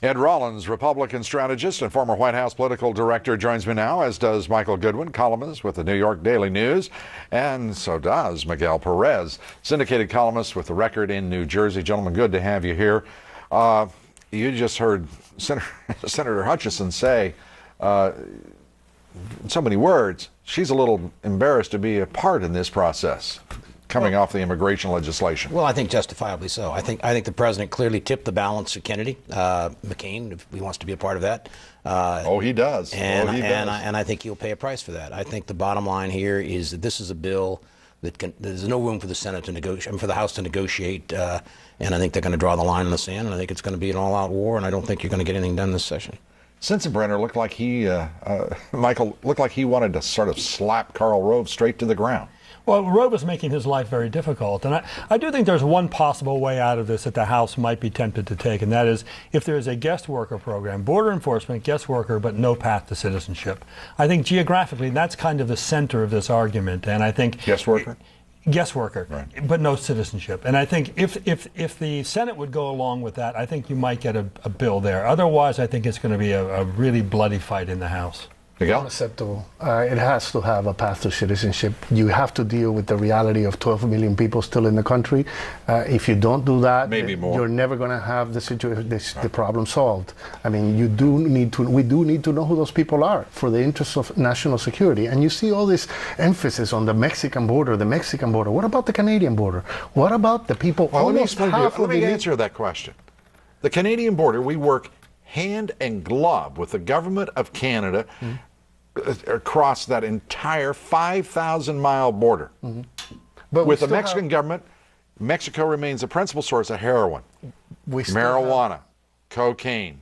Ed Rollins, Republican strategist and former White House political director, joins me now, as does Michael Goodwin, columnist with the New York Daily News, and so does Miguel Perez, syndicated columnist with the Record in New Jersey. Gentlemen, good to have you here. You just heard Senator Hutchison say, in so many words, she's a little embarrassed to be a part in this process coming off the immigration legislation. Well, I think justifiably so. I think the president clearly tipped the balance to Kennedy, McCain, if he wants to be a part of that. He does. And I think he'll pay a price for that. I think the bottom line here is that this is a bill there's no room for the Senate to negotiate, for the House to negotiate, and I think they're going to draw the line in the sand, and I think it's going to be an all-out war, and I don't think you're going to get anything done this session. Sensenbrenner looked like Michael, looked like he wanted to sort of slap Karl Rove straight to the ground. Well, Rove is making his life very difficult, and I do think there's one possible way out of this that the House might be tempted to take, and that is if there is a guest worker program, border enforcement, guest worker, but no path to citizenship. I think geographically that's kind of the center of this argument, and I think guest worker? Guest worker, right, but no citizenship. And I think if the Senate would go along with that, I think you might get a bill there. Otherwise, I think it's going to be a really bloody fight in the House. Miguel? Unacceptable. It has to have a path to citizenship. You have to deal with the reality of 12 million people still in the country. If you don't do that, maybe more, you're never going to have the situation, the problem solved. I mean, we do need to know who those people are for the interests of national security. And you see all this emphasis on the Mexican border. What about the Canadian border? What about the people? Well, let me answer that question. The Canadian border, we work hand and glove with the government of Canada across that entire 5,000-mile border. But with the Mexican government, Mexico remains the principal source of heroin, marijuana, cocaine,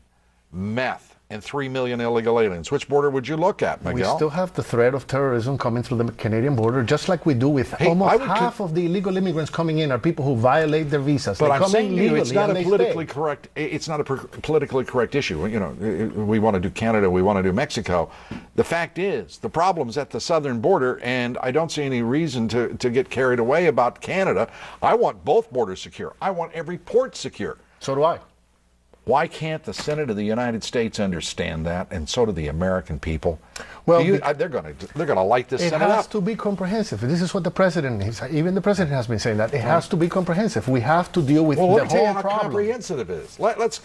meth, and 3 million illegal aliens. Which border would you look at, Miguel? We still have the threat of terrorism coming through the Canadian border, just like we do with almost half of the illegal immigrants coming in are people who violate their visas. But I'm saying to you, it's not a politically correct. It's not a politically correct issue. You know, we want to do Canada, we want to do Mexico. The fact is, the problem's at the southern border, and I don't see any reason to get carried away about Canada. I want both borders secure. I want every port secure. So do I. Why can't the Senate of the United States understand that, and so do the American people? Well, they're going to light this Senate up. It has to be comprehensive. This is what the president is. Even the president has been saying that it has to be comprehensive. We have to deal with the whole problem. How comprehensive it is. Let's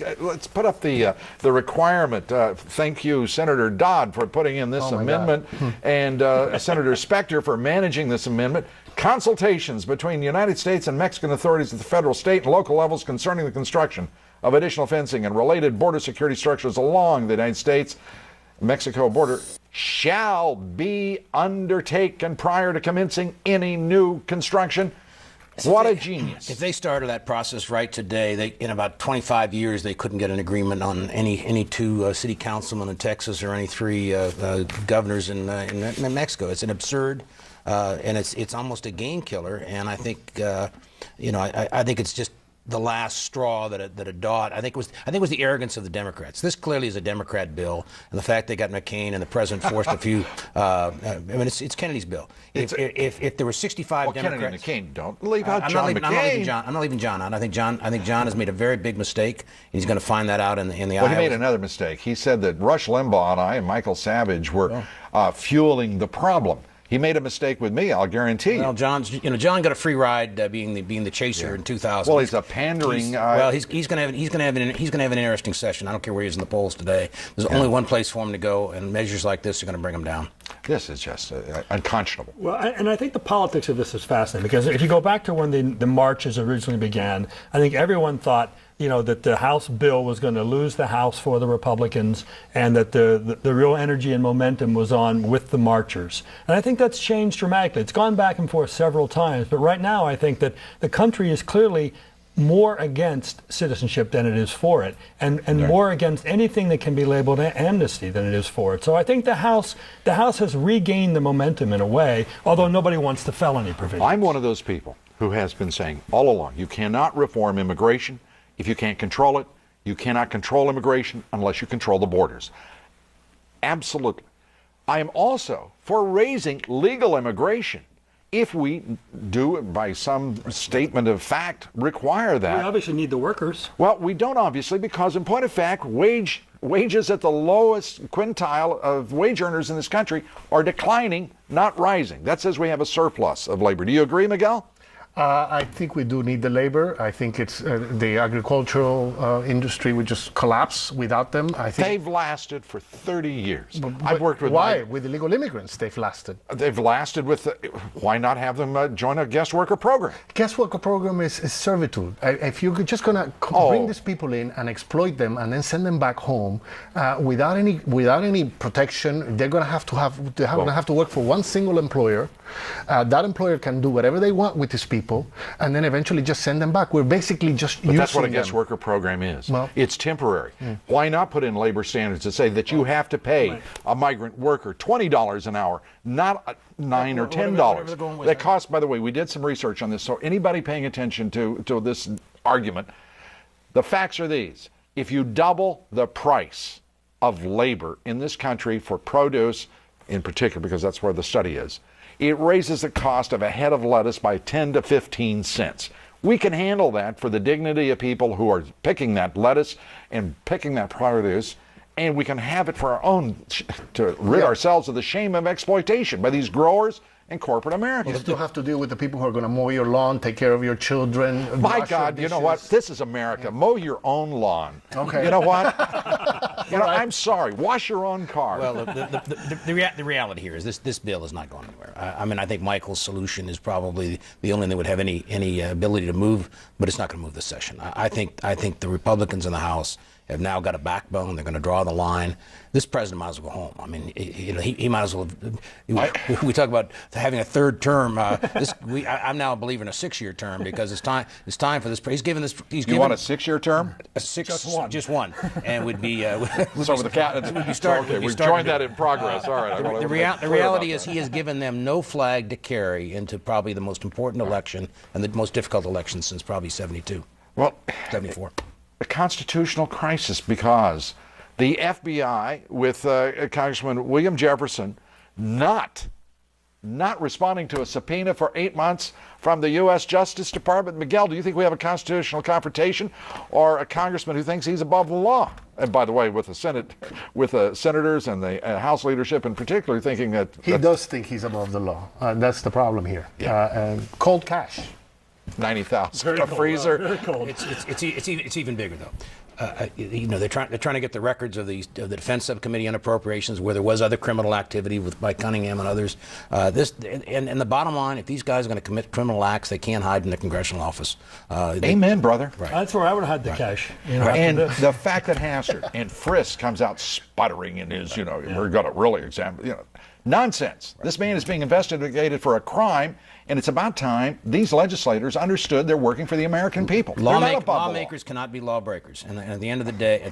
put up the requirement. Thank you, Senator Dodd, for putting in this amendment, and Senator Specter for managing this amendment. Consultations between the United States and Mexican authorities at the federal, state, and local levels concerning the construction of additional fencing and related border security structures along the United States-Mexico border shall be undertaken prior to commencing any new construction. What a genius. If they started that process right today, in about 25 years, they couldn't get an agreement on any two city councilmen in Texas or any three governors in Mexico. It's an absurd, and it's almost a game killer. And I think, I think it's just the last straw that a dot. I think it was the arrogance of the Democrats. This clearly is a Democrat bill, and the fact they got McCain and the president forced a few. It's Kennedy's bill. If there were 65 Democrats, Kennedy and McCain, don't leave out John McCain. I'm not leaving John out. I think John has made a very big mistake. He's going to find that out in the. Well, he made another mistake. He said that Rush Limbaugh and I and Michael Savage were fueling the problem. He made a mistake with me, I'll guarantee. Well, John got a free ride being the chaser in 2000. Well, he's a pandering. He's going to have an interesting session. I don't care where he is in the polls today. There's only one place for him to go, and measures like this are going to bring him down. This is just unconscionable. Well, and I think the politics of this is fascinating, because if you go back to when the marches originally began, I think everyone thought that the House bill was going to lose the House for the Republicans, and that the real energy and momentum was on with the marchers. And I think that's changed dramatically. It's gone back and forth several times, but right now I think that the country is clearly more against citizenship than it is for it, and more against anything that can be labeled amnesty than it is for it. So I think the House has regained the momentum in a way, although nobody wants the felony provision. I'm one of those people who has been saying all along, you cannot reform immigration if you can't control it. You cannot control immigration unless you control the borders. Absolutely. I am also for raising legal immigration if we do it by some statement of fact, require We that. obviously need the workers. Well, we don't obviously, because in point of fact, wages at the lowest quintile of wage earners in this country are declining, not rising. That says we have a surplus of labor. Do you agree, Miguel? I think we do need the labor. I think it's the agricultural industry would just collapse without them. I think They've lasted for 30 years. I've worked with why with illegal immigrants they've lasted. They've lasted with. Why not have them join a guest worker program? Guest worker program is servitude. If you're just gonna bring these people in and exploit them and then send them back home without any protection, they're gonna have to work for one single employer. That employer can do whatever they want with these people, and then eventually just send them back. We're basically just But using that's what a them. guest worker program is. Well- It's temporary. Why not put in labor standards that say that you have to pay a migrant worker $20 an hour, not $9 or $10? they're going with, That costs, by the way, we did some research on this, so anybody paying attention to this argument, the facts are these. If you double the price of labor in this country for produce, in particular, because that's where the study is, it raises the cost of a head of lettuce by 10 to 15 cents. We can handle that for the dignity of people who are picking that lettuce and picking that produce, and we can have it for our own, to rid ourselves of the shame of exploitation by these growers and corporate You Americans. still have to deal with the people who are going to mow your lawn, take care of your children. My wash your God, you know what? dishes. This is America. Mow your own lawn. Okay. You know what? I'm sorry. Wash your own car. Well, the reality here is this bill is not going anywhere. I mean, I think Michael's solution is probably the only thing that would have any ability to move, but it's not going to move this session. I think the Republicans in the House have now got a backbone. They're going to draw the line. This president might as well go home. I mean, he might as well. We talk about having a third term. I'm now a believer in a 6-year term because it's time for this. He's given this. you want a 6-year term? Just one, and would be. So with the cat. Okay, we've joined that in progress. All right. The reality is he has given them no flag to carry into probably the most important election and the most difficult election since probably 72, Well, 74. a constitutional crisis because the FBI with Congressman William Jefferson not responding to a subpoena for 8 months from the U.S. Justice Department. Miguel, do you think we have a constitutional confrontation or a congressman who thinks he's above the law? And by the way, with the Senate, with the senators and the House leadership in particular, thinking that He does think he's above the law. That's the problem here. And cold cash. 90,000 a freezer. Very cold. It's even bigger though. They're trying to get the records of the Defense Subcommittee on Appropriations where there was other criminal activity by Cunningham and others. And the bottom line, if these guys are going to commit criminal acts, they can't hide in the congressional office. Amen, brother. That's where I would have had the cash. After And this. the fact that Hassard and Frisk comes out sputtering in his, we're going to really examine, nonsense. This man is being investigated for a crime, and it's about time these legislators understood they're working for the American people. They're not above the law. Lawmakers cannot be lawbreakers. And at the end of the day,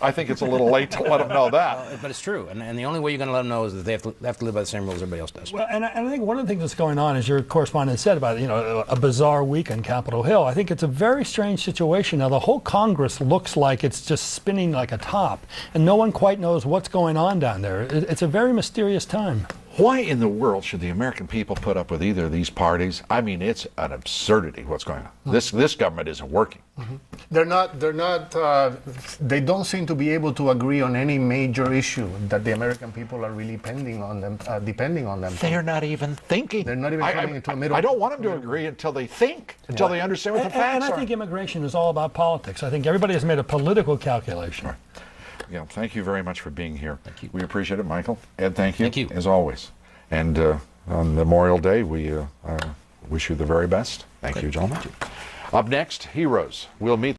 I think it's a little late to let them know that. but it's true. And the only way you're going to let them know is that they have to live by the same rules everybody else does. Well, and I think one of the things that's going on, as your correspondent said about a bizarre week on Capitol Hill, I think it's a very strange situation. Now, the whole Congress looks like it's just spinning like a top, and no one quite knows what's going on down there. It's a very mysterious time. Why in the world should the American people put up with either of these parties? I mean, it's an absurdity what's going on. This government isn't working. They're not. They don't seem to be able to agree on any major issue that the American people are really depending on them. They're not even thinking. They're not even coming into a middle. I don't want them to agree until they think, until they understand what the facts And I are. think immigration is all about politics. I think everybody has made a political calculation. Right. Yeah, thank you very much for being here. Thank you. We appreciate it, Michael. Ed, thank you. Thank you. As always. And on Memorial Day, we wish you the very best. Thank you, gentlemen. Up next, Heroes. We'll meet